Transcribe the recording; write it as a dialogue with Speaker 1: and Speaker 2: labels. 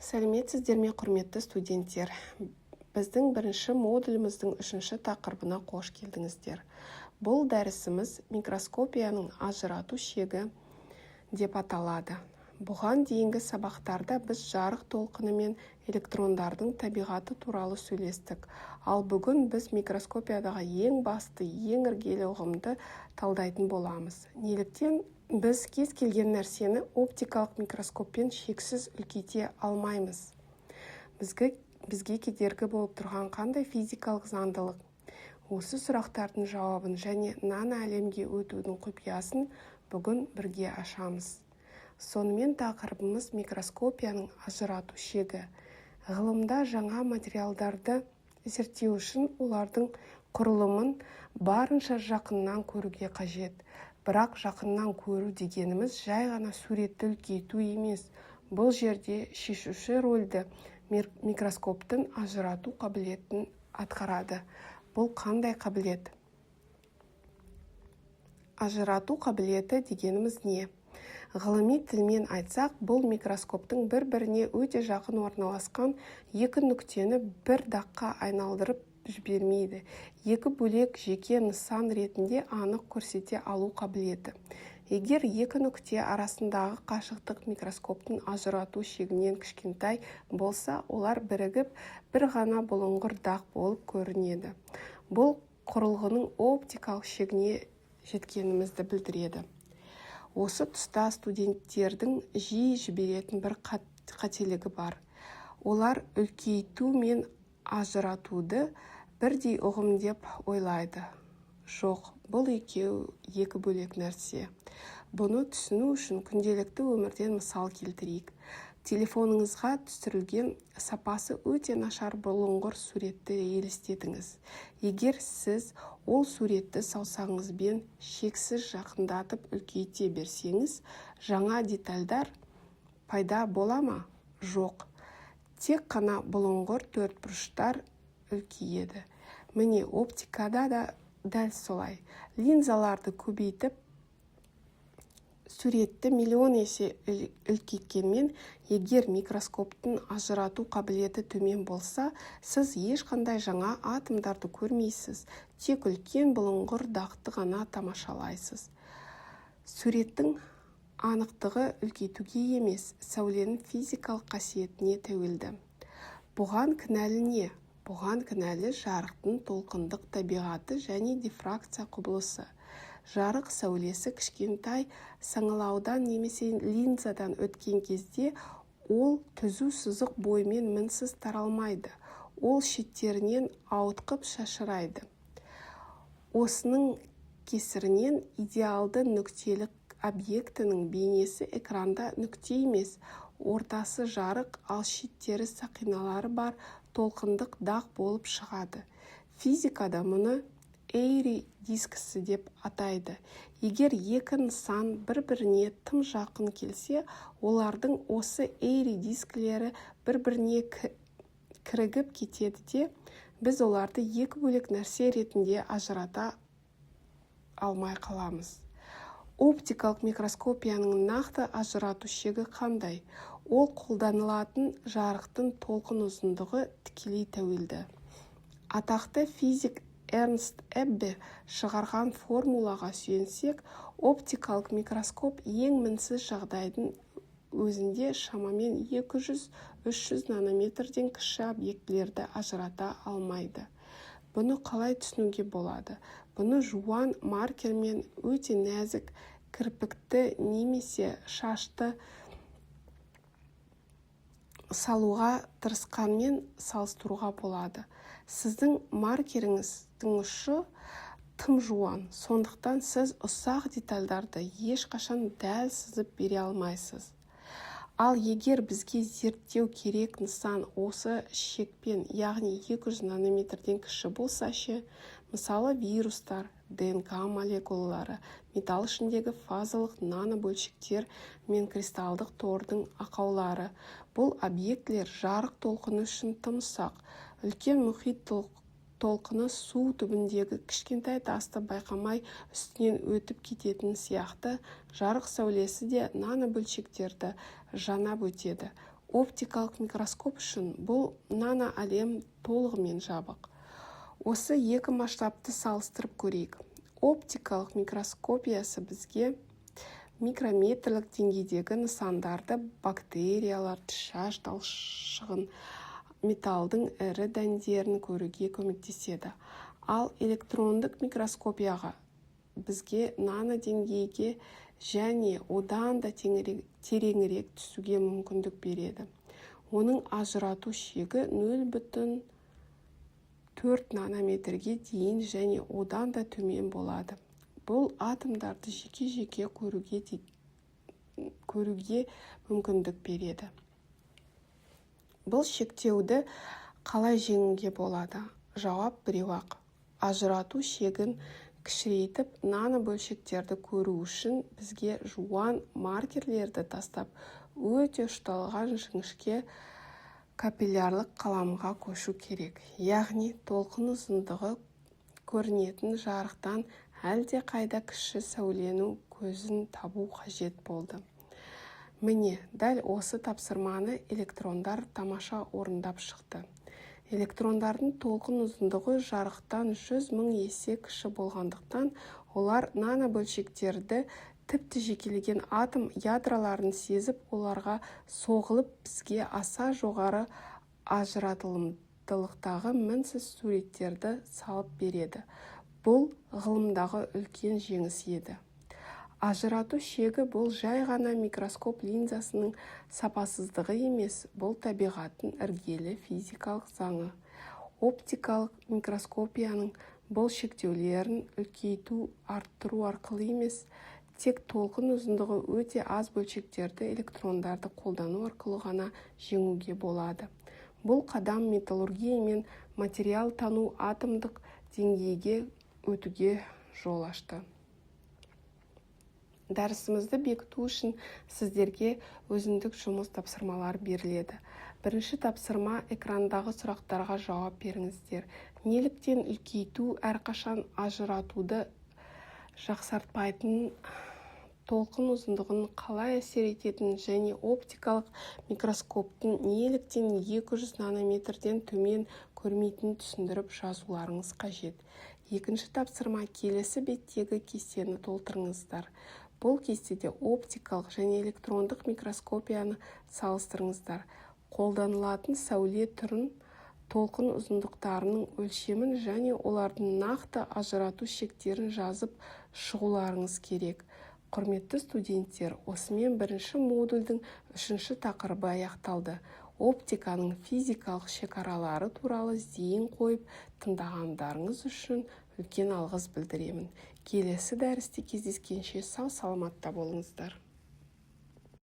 Speaker 1: Сәлеметсіздер ме, құрметті студенттер. Біздің бірінші модуліміздің 3-ші тақырыбына қош келдіңіздер. Бұл дәрісіміз микроскопияның ажырату шегі деп аталады. Бұған дейінгі сабақтарда біз жарық толқыны мен электрондардың табиғаты туралы сөйлестік. Ал бүгін біз микроскопиядағы ең басты, ең іргелі ұғымды талдайтын боламыз. Неліктен біз кез келген нәрсені оптикалық микроскоппен шексіз үлкейте алмаймыз? Бізге кедергі болып тұрған қандай физикалық заңдылық? Осы сұрақтардың жауабын және нано әлемге өтудің құпиясын бүгін бірге ашамыз. Сонымен тақырыбымыз микроскопияның ажырату шегі. Ғылымда жаңа материалдарды зерттеу үшін олардың құрылымын барынша жақыннан көруге қажет. Бірақ жақыннан көру дегеніміз жай ғана суретті үлкейту емес. Бұл жерде шешуші рөлді микроскоптың ажырату қабілетін атқарады. Бұл қандай қабілет? Ажырату қабілеті дегеніміз не? Ғылыми тілмен айтсақ, бұл микроскоптың бір-біріне өте жақын орналасқан екі нүктені бір даққа айналдырып жібермейді. Екі бөлек жеке нысан ретінде анық көрсете алу қабілеті. Егер екі нүкте арасындағы қашықтық микроскоптың ажырату шегінен кішкентай болса, олар бірігіп бір ғана бұлыңғыр дақ болып көрінеді. Бұл құрылғының оптикалық шегіне жеткенімізді білдіреді. Осы тұста студенттердің жиі жіберетін бір қателігі бар. Олар үлкейту мен ажыратуды бірдей ұғым деп ойлайды. Жоқ, бұл екі бөлек нәрсе. Бұны түсіну үшін күнделікті өмірден мысал келтірейік. Телефоныңызға түсірілген сапасы өте нашар бұлыңғыр суретті елестетіңіз. Егер сіз ол суретті саусағыңызбен шексіз жақындатып үлкейте берсеңіз, жаңа детальдар пайда бола ма? Жоқ. Тек қана бұлыңғыр төртбұрыштар үлкейеді. Міне, оптикада да дәл солай. Линзаларды көбейтіп, суретті миллион есе үлкейткенмен, егер микроскоптың ажырату қабілеті төмен болса, сіз ешқандай жаңа атомдарды көрмейсіз, тек үлкен бұлыңғыр дақты ғана тамашалайсыз. Суреттің анықтығы үлкейтуге емес, сәуленің физикалық қасиетіне тәуелді. Бұған кінәлі не? Бұған кінәлі жарықтың толқындық табиғаты және дифракция құбылысы. Жарық сәулесі кішкентай саңылаудан немесе линзадан өткен кезде ол түзу сызық бойымен мінсіз таралмайды. Ол шеттерінен ауытқып шашырайды. Осының кесірінен идеалды нүктелік объектінің бейнесі экранда нүкте емес, ортасы жарық, ал шеттері сақиналары бар толқындық дақ болып шығады. Физикада мұны эйри дискісі деп атайды. Егер екі нысан бір-біріне тым жақын келсе, олардың осы эйри дискілері бір-біріне кірігіп кетеді де, біз оларды екі бөлек нәрсе ретінде ажырата алмай қаламыз. Оптикалық микроскопияның нақты ажырату шегі қандай? Ол қолданылатын жарықтың толқын ұзындығы тікелей тәуелді. Атақты физик Эрнст Эббе шығарған формулаға сүйенсек, оптикалық микроскоп ең мінсіз жағдайдың өзінде шамамен 200-300 нанометрден кіші объектілерді ажырата алмайды. Бұны қалай түсінуге болады? Бұны жуан маркермен өте нәзік кірпікті немесе шашты салуға тырысқанмен салыстыруға болады. Сіздің маркеріңіздің ұшы тым жуан, сондықтан сіз ұсақ детальдарды ешқашан дәл сызып бере алмайсыз. Ал егер бізге зерттеу керек нысан осы шекпен, яғни 200 нанометрден кіші болса ше, мысалы вирустар, ДНК молекулалары, металл ішіндегі фазалық нанобөлшектер мен кристалдық тордың ақаулары. Бұл объектілер жарық толқыны үшін тым ұсақ. Үлкен мұхит толқыны су түбіндегі кішкентай тасты байқамай үстінен өтіп кететін сияқты, жарық сәулесі де нанобөлшектерді жанап өтеді. Оптикалық микроскоп үшін бұл нано әлем толығымен жабық. Осы екі масштабты салыстырып көрейік. Оптикалық микроскопиясы бізге микрометрлік деңгейдегі нысандарды, бактериялар, шаш талшығын, металдың ірі дәндерін көруге көмектеседі. Ал электрондық микроскопияға бізге нано деңгейге және одан да тереңірек түсуге мүмкіндік береді. Оның ажырату шегі 0,4 нанометрге дейін және одан да төмен болады. Бұл атомдарды жеке-жеке көруге мүмкіндік береді. Бұл шектеуді қалай жеңуге болады? Жауап біреу-ақ. Ажырату шегін кішірейтіп, нано бөлшектерді көру үшін бізге жуан маркерлерді тастап, өте ұшталған жіңішке капиллярлық қаламға көшу керек. Яғни толқын ұзындығы көрінетін жарықтан әлде қайда кіші сәуленің көзін табу қажет болды. Міне, дәл осы тапсырманы электрондар тамаша орындап шықты. Электрондардың толқын ұзындығы жарықтан 100 000 есе кіші болғандықтан, олар нано бөлшектерді тіпті жекелеген атом ядроларын сезіп, оларға соғылып бізге аса жоғары ажыратымдылықтағы мінсіз суреттерді салып береді. Бұл ғылымдағы үлкен жеңіс еді. Ажырату шегі бұл жай ғана микроскоп линзасының сапасыздығы емес, бұл табиғаттың іргелі физикалық заңы. Оптикалық микроскопияның бұл шектеулерін үлкейту, арттыру арқылы емес, тек толқын ұзындығы өте аз бөлшектерді электрондарды қолдану арқылы ғана жеңуге болады. Бұл қадам металлургия мен материал тану атомдық деңгейге өтуге жол ашты. Дәрісімізді бекіту үшін сіздерге өзіндік жұмыс тапсырмалар беріледі. Бірінші тапсырма экрандағы сұрақтарға жауап беріңіздер. Неліктен үлкейту әрқашан ажыратуды жақсартпайтынын, толқын ұзындығын қалай әсер ететінін және оптикалық микроскоптың неліктен 200 нанометрден төмен көрмейтінін түсіндіріп жазуларыңыз қажет. Екінші тапсырма келесі беттегі кестені толтырыңыздар. Бұл кестеде оптикалық және электрондық микроскопияны салыстырыңыздар. Қолданылатын сәуле түрін, толқын ұзындықтарының өлшемін және олардың нақты ажырату шектерін жазып шығуларыңыз керек. Құрметті студенттер, осымен бірінші модульдің 3-ші тақырыбы аяқталды. Оптиканың физикалық шекаралары туралы зейін қойып тыңдағандарыңыз үшін үлкен алғыс білдіремін. Келесі дәрісте кездескенше сау саламатта болыңыздар.